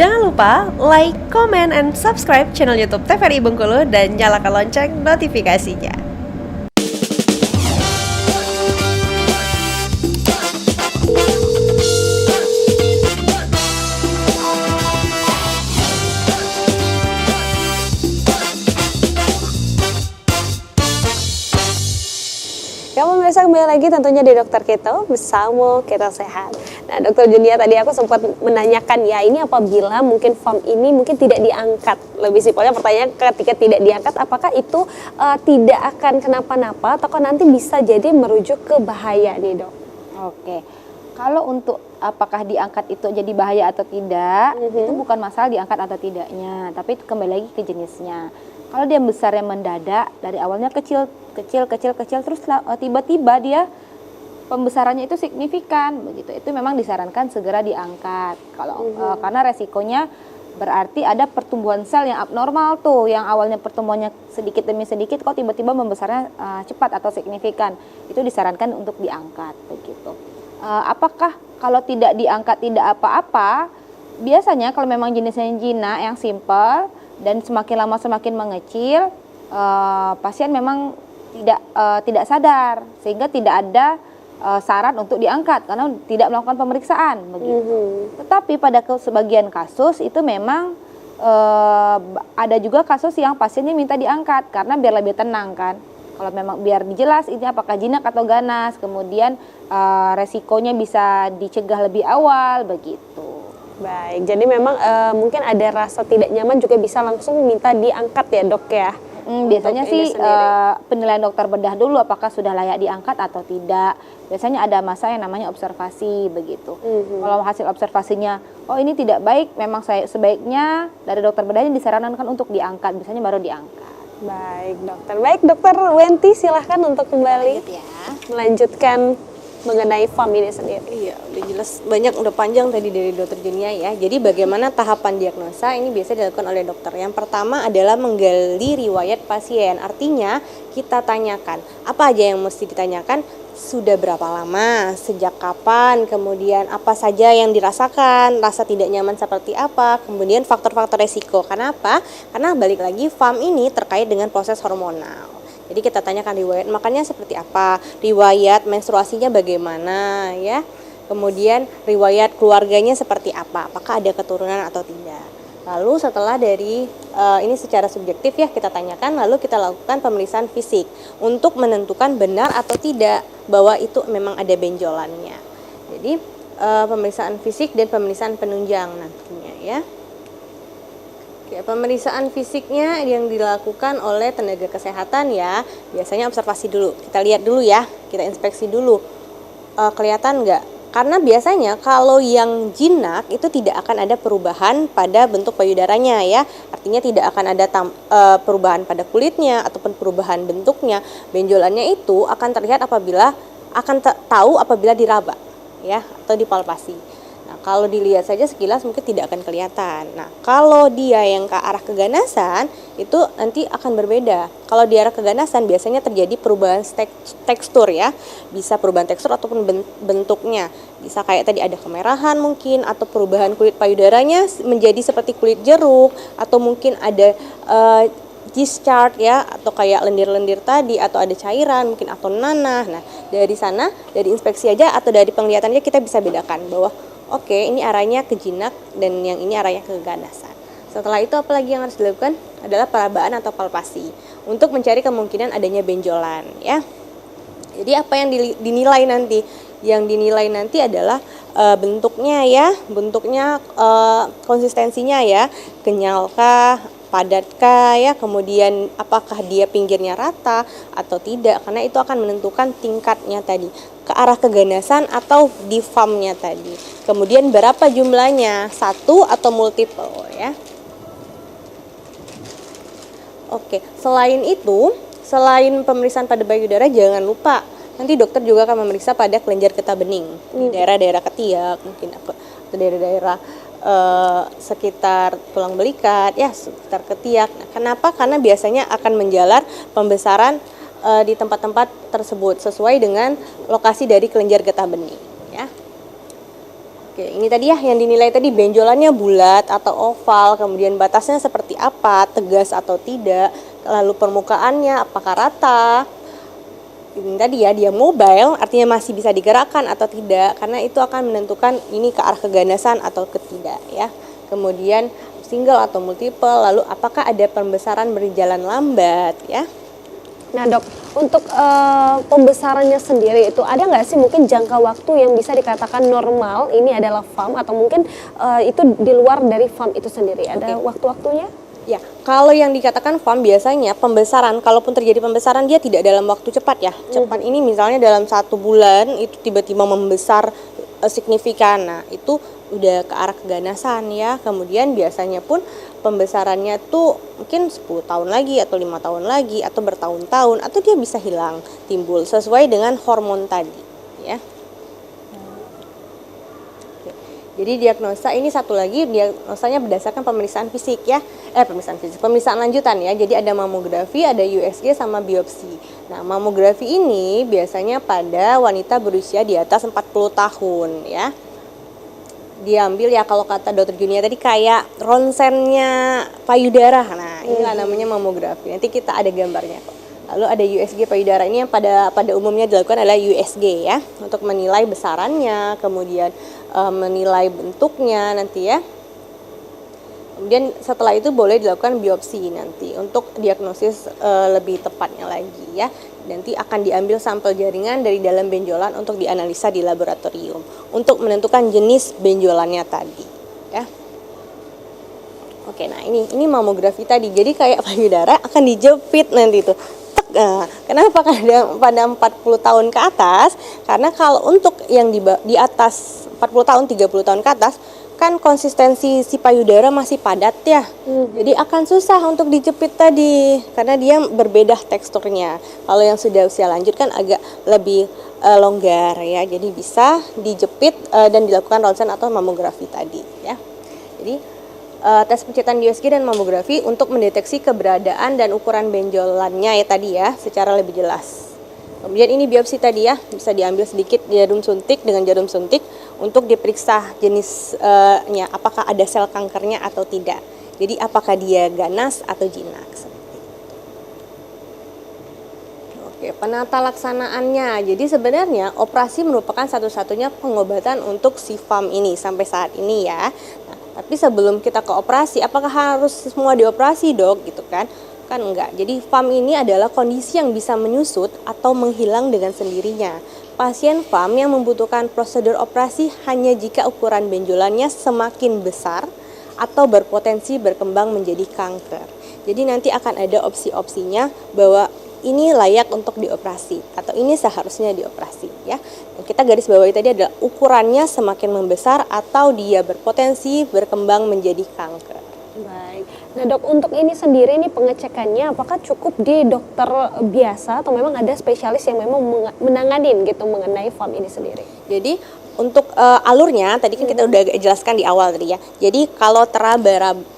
Jangan lupa like, comment, and subscribe channel YouTube TVRI Bengkulu dan nyalakan lonceng notifikasinya. Pemirsa, kembali lagi tentunya di Dokter Keto bersama Keto Sehat. Nah, Dokter Junia, tadi aku sempat menanyakan ya, ini apabila mungkin form ini mungkin tidak diangkat. Lebih simpelnya pertanyaan, ketika tidak diangkat, apakah itu tidak akan kenapa-napa atau nanti bisa jadi merujuk ke bahaya nih, Dok? Oke. Kalau untuk apakah diangkat itu jadi bahaya atau tidak, itu bukan masalah diangkat atau tidaknya, tapi kembali lagi ke jenisnya. Kalau dia besarnya mendadak, dari awalnya kecil, terus tiba-tiba dia pembesarannya itu signifikan, begitu. Itu memang disarankan segera diangkat. Kalau karena resikonya berarti ada pertumbuhan sel yang abnormal tuh, yang awalnya pertumbuhannya sedikit demi sedikit, kok tiba-tiba membesarnya cepat atau signifikan. Itu disarankan untuk diangkat, begitu. Apakah kalau tidak diangkat tidak apa-apa? Biasanya kalau memang jenisnya jinak yang simple dan semakin lama semakin mengecil, pasien memang tidak sadar, sehingga tidak ada saran untuk diangkat karena tidak melakukan pemeriksaan, begitu. Tetapi pada sebagian kasus itu memang ada juga kasus yang pasiennya minta diangkat karena biar lebih tenang kan. Kalau memang biar dijelas ini apakah jinak atau ganas, kemudian resikonya bisa dicegah lebih awal, begitu. Baik, jadi memang mungkin ada rasa tidak nyaman juga bisa langsung minta diangkat ya, Dok ya? Biasanya sih penilaian dokter bedah dulu apakah sudah layak diangkat atau tidak. Biasanya ada masa yang namanya observasi, begitu. Kalau hasil observasinya, oh ini tidak baik, memang sebaiknya dari dokter bedahnya disarankan untuk diangkat, biasanya baru diangkat. Baik, Dokter. Baik, Dokter Wenti, silahkan untuk kembali melanjutkan mengenai FAM ini sendiri. Iya, udah jelas, udah panjang tadi dari Dokter Junia ya. Jadi bagaimana tahapan diagnosa ini biasa dilakukan oleh dokter. Yang pertama adalah menggali riwayat pasien. Artinya kita tanyakan apa aja yang mesti ditanyakan, sudah berapa lama, sejak kapan, kemudian apa saja yang dirasakan, rasa tidak nyaman seperti apa, kemudian faktor-faktor resiko. Kenapa? Karena balik lagi FAM ini terkait dengan proses hormonal. Jadi kita tanyakan riwayat makannya seperti apa, riwayat menstruasinya bagaimana ya, kemudian riwayat keluarganya seperti apa, apakah ada keturunan atau tidak. Lalu setelah dari ini secara subjektif ya kita tanyakan, lalu kita lakukan pemeriksaan fisik untuk menentukan benar atau tidak bahwa itu memang ada benjolannya. Jadi pemeriksaan fisik dan pemeriksaan penunjang nantinya ya. Oke, pemeriksaan fisiknya yang dilakukan oleh tenaga kesehatan ya, biasanya observasi dulu, kita lihat dulu ya, kita inspeksi dulu, kelihatan nggak? Karena biasanya kalau yang jinak itu tidak akan ada perubahan pada bentuk payudaranya ya, artinya tidak akan ada perubahan pada kulitnya ataupun perubahan bentuknya. Benjolannya itu akan terlihat apabila tahu apabila diraba ya atau dipalpasi. Nah, kalau dilihat saja sekilas mungkin tidak akan kelihatan. Nah, kalau dia yang ke arah keganasan itu nanti akan berbeda. Kalau di arah keganasan biasanya terjadi perubahan tekstur ya. Bisa perubahan tekstur ataupun bentuknya. Bisa kayak tadi ada kemerahan mungkin, atau perubahan kulit payudaranya menjadi seperti kulit jeruk, atau mungkin ada discharge ya, atau kayak lendir-lendir tadi, atau ada cairan mungkin atau nanah. Nah, dari sana, dari inspeksi aja atau dari penglihatannya kita bisa bedakan bahwa oke, ini arahnya ke jinak dan yang ini arahnya ke keganasan. Setelah itu apalagi yang harus dilakukan adalah perabaan atau palpasi untuk mencari kemungkinan adanya benjolan ya. Jadi apa yang dinilai nanti? Yang dinilai nanti adalah bentuknya ya, konsistensinya ya, kenyalkah, padatkah ya, kemudian apakah dia pinggirnya rata atau tidak, karena itu akan menentukan tingkatnya tadi, ke arah keganasan atau di FAM-nya tadi. Kemudian berapa jumlahnya, satu atau multiple ya. Oke, selain itu, selain pemeriksaan pada payudara, jangan lupa nanti dokter juga akan memeriksa pada kelenjar getah bening di daerah-daerah ketiak, mungkin atau daerah-daerah sekitar tulang belikat ya, sekitar ketiak. Nah, kenapa? Karena biasanya akan menjalar pembesaran di tempat-tempat tersebut sesuai dengan lokasi dari kelenjar getah bening ya. Oke, ini tadi ya yang dinilai tadi benjolannya bulat atau oval, kemudian batasnya seperti apa, tegas atau tidak, lalu permukaannya apakah rata. Ini tadi ya, dia mobile artinya masih bisa digerakkan atau tidak, karena itu akan menentukan ini ke arah keganasan atau ketidak ya. Kemudian single atau multiple, lalu apakah ada pembesaran berjalan lambat ya. Nah dok, untuk pembesarannya sendiri itu ada nggak sih mungkin jangka waktu yang bisa dikatakan normal ini adalah FAM atau mungkin itu di luar dari FAM itu sendiri? Ada waktu-waktunya? Ya, kalau yang dikatakan FAM biasanya pembesaran, kalaupun terjadi pembesaran dia tidak dalam waktu cepat ya. Cepat ini misalnya dalam 1 bulan itu tiba-tiba membesar signifikan. Nah, itu udah ke arah keganasan ya. Kemudian biasanya pun pembesarannya tuh mungkin 10 tahun lagi atau 5 tahun lagi atau bertahun-tahun, atau dia bisa hilang, timbul sesuai dengan hormon tadi ya. Jadi diagnosa ini satu lagi, diagnosanya berdasarkan pemeriksaan fisik ya. Pemeriksaan lanjutan ya. Jadi ada mamografi, ada USG sama biopsi. Nah, mamografi ini biasanya pada wanita berusia di atas 40 tahun ya. Diambil ya, kalau kata dokter Junia tadi kayak ronsennya payudara. Nah, inilah namanya mamografi. Nanti kita ada gambarnya kok. Lalu ada USG payudara, ini yang pada umumnya dilakukan adalah USG ya, untuk menilai besarannya, kemudian menilai bentuknya nanti ya. Kemudian setelah itu boleh dilakukan biopsi nanti untuk diagnosis lebih tepatnya lagi ya. Nanti akan diambil sampel jaringan dari dalam benjolan untuk dianalisa di laboratorium untuk menentukan jenis benjolannya tadi ya. Oke, nah ini mamografi tadi. Jadi kayak payudara akan dijepit nanti itu. Nah, kenapa pada 40 tahun ke atas? Karena kalau untuk yang di atas 40 tahun, 30 tahun ke atas, kan konsistensi si payudara masih padat ya. Jadi akan susah untuk dijepit tadi, karena dia berbeda teksturnya. Kalau yang sudah usia lanjut kan agak lebih longgar ya. Jadi bisa dijepit dan dilakukan ronsen atau mamografi tadi ya. Jadi tes pencitraan USG dan mamografi untuk mendeteksi keberadaan dan ukuran benjolannya ya tadi ya, secara lebih jelas. Kemudian ini biopsi tadi ya, bisa diambil sedikit jarum suntik dengan jarum suntik untuk diperiksa jenisnya, apakah ada sel kankernya atau tidak. Jadi apakah dia ganas atau jinak. Oke, penata laksanaannya. Jadi sebenarnya operasi merupakan satu-satunya pengobatan untuk si FAM ini sampai saat ini ya. Nah, tapi sebelum kita ke operasi, apakah harus semua dioperasi dok gitu kan? Kan enggak. Jadi FAM ini adalah kondisi yang bisa menyusut atau menghilang dengan sendirinya. Pasien FAM yang membutuhkan prosedur operasi hanya jika ukuran benjolannya semakin besar atau berpotensi berkembang menjadi kanker. Jadi nanti akan ada opsi-opsinya bahwa ini layak untuk dioperasi atau ini seharusnya dioperasi ya. Yang kita garis bawahi tadi adalah ukurannya semakin membesar atau dia berpotensi berkembang menjadi kanker. Baik. Nah dok, untuk ini sendiri nih pengecekannya apakah cukup di dokter biasa atau memang ada spesialis yang memang menanganin gitu mengenai FAM ini sendiri? Jadi untuk alurnya tadi kan kita udah jelaskan di awal tadi ya. Jadi kalau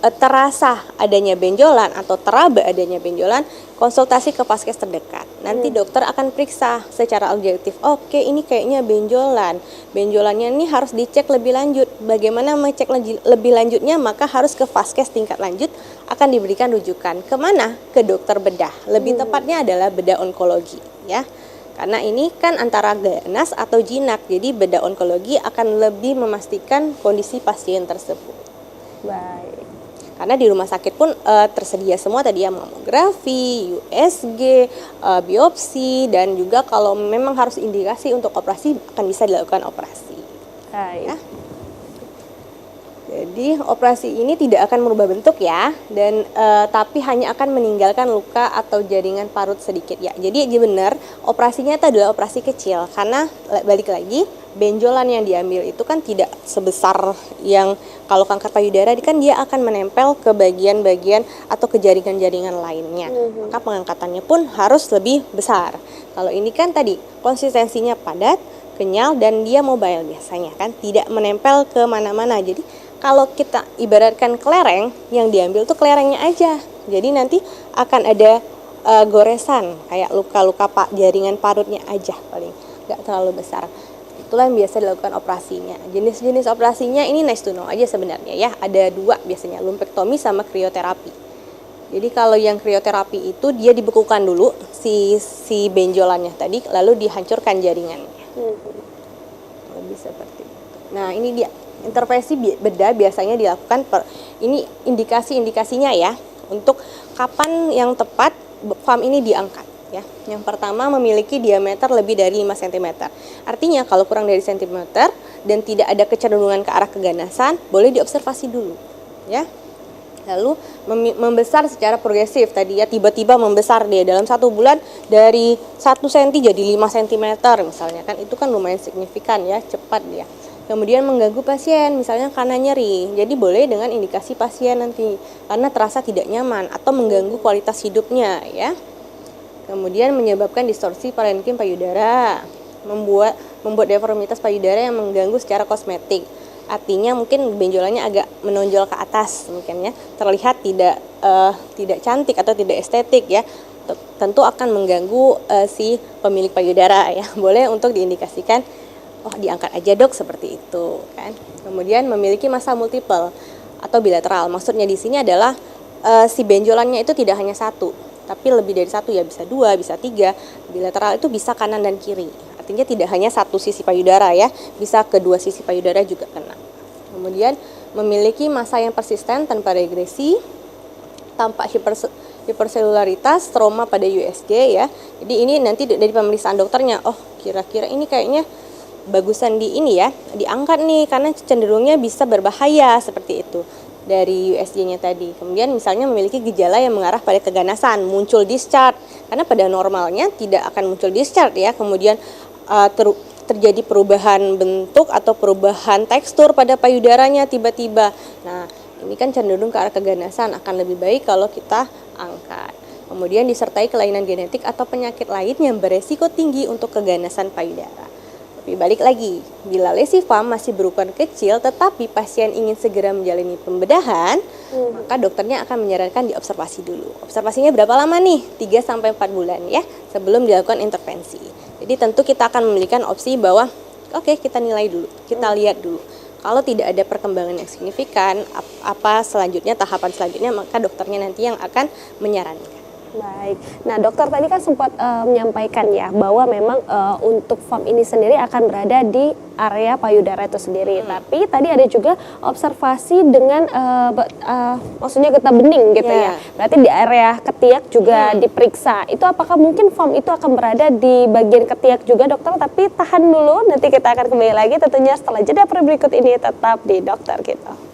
terasa adanya benjolan atau teraba adanya benjolan, konsultasi ke vaskes terdekat. Nanti dokter akan periksa secara objektif. Oke, ini kayaknya benjolan. Benjolannya ini harus dicek lebih lanjut. Bagaimana mengecek lebih lanjutnya? Maka harus ke vaskes tingkat lanjut, akan diberikan rujukan kemana? Ke dokter bedah. Lebih tepatnya adalah bedah onkologi ya. Karena ini kan antara ganas atau jinak, jadi bedah onkologi akan lebih memastikan kondisi pasien tersebut. Baik. Karena di rumah sakit pun tersedia semua tadi ya, mamografi, USG, biopsi, dan juga kalau memang harus indikasi untuk operasi akan bisa dilakukan operasi. Baik. Ya. Jadi operasi ini tidak akan merubah bentuk ya, dan tapi hanya akan meninggalkan luka atau jaringan parut sedikit ya. Jadi benar operasinya itu adalah operasi kecil, karena balik lagi benjolan yang diambil itu kan tidak sebesar yang kalau kanker payudara, kan dia akan menempel ke bagian-bagian atau ke jaringan-jaringan lainnya. Maka pengangkatannya pun harus lebih besar. Kalau ini kan tadi konsistensinya padat, kenyal, dan dia mobile biasanya kan, tidak menempel ke mana-mana. Jadi kalau kita ibaratkan kelereng, yang diambil tuh kelerengnya aja. Jadi nanti akan ada goresan, kayak luka-luka jaringan parutnya aja paling, nggak terlalu besar. itulah yang biasa dilakukan operasinya. Jenis-jenis operasinya ini nice to know aja sebenarnya ya. Ada 2 biasanya, lumpektomi sama krioterapi. Jadi kalau yang krioterapi itu dia dibekukan dulu si benjolannya tadi, lalu dihancurkan jaringannya. Lebih seperti itu. Nah ini dia intervensi bedah biasanya dilakukan ini indikasi-indikasinya ya untuk kapan yang tepat FAM ini diangkat ya. Yang pertama memiliki diameter lebih dari 5 cm. Artinya kalau kurang dari sentimeter dan tidak ada kecenderungan ke arah keganasan, boleh diobservasi dulu ya. Lalu membesar secara progresif tadi ya, tiba-tiba membesar dia dalam 1 bulan dari 1 cm jadi 5 cm misalnya, kan itu kan lumayan signifikan ya, cepat dia. Kemudian mengganggu pasien misalnya karena nyeri, jadi boleh dengan indikasi pasien nanti karena terasa tidak nyaman atau mengganggu kualitas hidupnya ya. Kemudian menyebabkan distorsi parenkim payudara, membuat deformitas payudara yang mengganggu secara kosmetik. Artinya mungkin benjolannya agak menonjol ke atas mungkin ya, terlihat tidak cantik atau tidak estetik ya. Tentu akan mengganggu si pemilik payudara ya. Boleh untuk diindikasikan, oh diangkat aja dok, seperti itu kan. Kemudian memiliki massa multiple atau bilateral. Maksudnya di sini adalah si benjolannya itu tidak hanya 1, tapi lebih dari 1 ya, bisa 2, bisa 3. Bilateral itu bisa kanan dan kiri. Artinya tidak hanya 1 sisi payudara ya, bisa kedua sisi payudara juga kena. Kemudian memiliki massa yang persisten tanpa regresi, tampak hiperselularitas, trauma pada USG ya. Jadi ini nanti dari pemeriksaan dokternya, oh kira-kira ini kayaknya bagusan di ini ya, diangkat nih karena cenderungnya bisa berbahaya seperti itu dari USG-nya tadi. Kemudian misalnya memiliki gejala yang mengarah pada keganasan, muncul discharge, karena pada normalnya tidak akan muncul discharge ya. Kemudian terjadi perubahan bentuk atau perubahan tekstur pada payudaranya tiba-tiba. Nah, ini kan cenderung ke arah keganasan, akan lebih baik kalau kita angkat. Kemudian disertai kelainan genetik atau penyakit lain yang beresiko tinggi untuk keganasan payudara. Tapi balik lagi, bila lesi FAM masih berukuran kecil tetapi pasien ingin segera menjalani pembedahan, maka dokternya akan menyarankan diobservasi dulu. Observasinya berapa lama nih? 3-4 bulan ya, sebelum dilakukan intervensi. Jadi tentu kita akan memberikan opsi bahwa oke, kita nilai dulu, kita lihat dulu. Kalau tidak ada perkembangan yang signifikan, apa selanjutnya, tahapan selanjutnya, maka dokternya nanti yang akan menyarankan. Baik, nah dokter tadi kan sempat menyampaikan ya bahwa memang untuk FAM ini sendiri akan berada di area payudara itu sendiri. Tapi tadi ada juga observasi dengan maksudnya getah bening gitu ya. Berarti di area ketiak juga diperiksa. Itu apakah mungkin FAM itu akan berada di bagian ketiak juga dokter? Tapi tahan dulu, nanti kita akan kembali lagi tentunya setelah jeda berikut ini, tetap di Dokter Kita.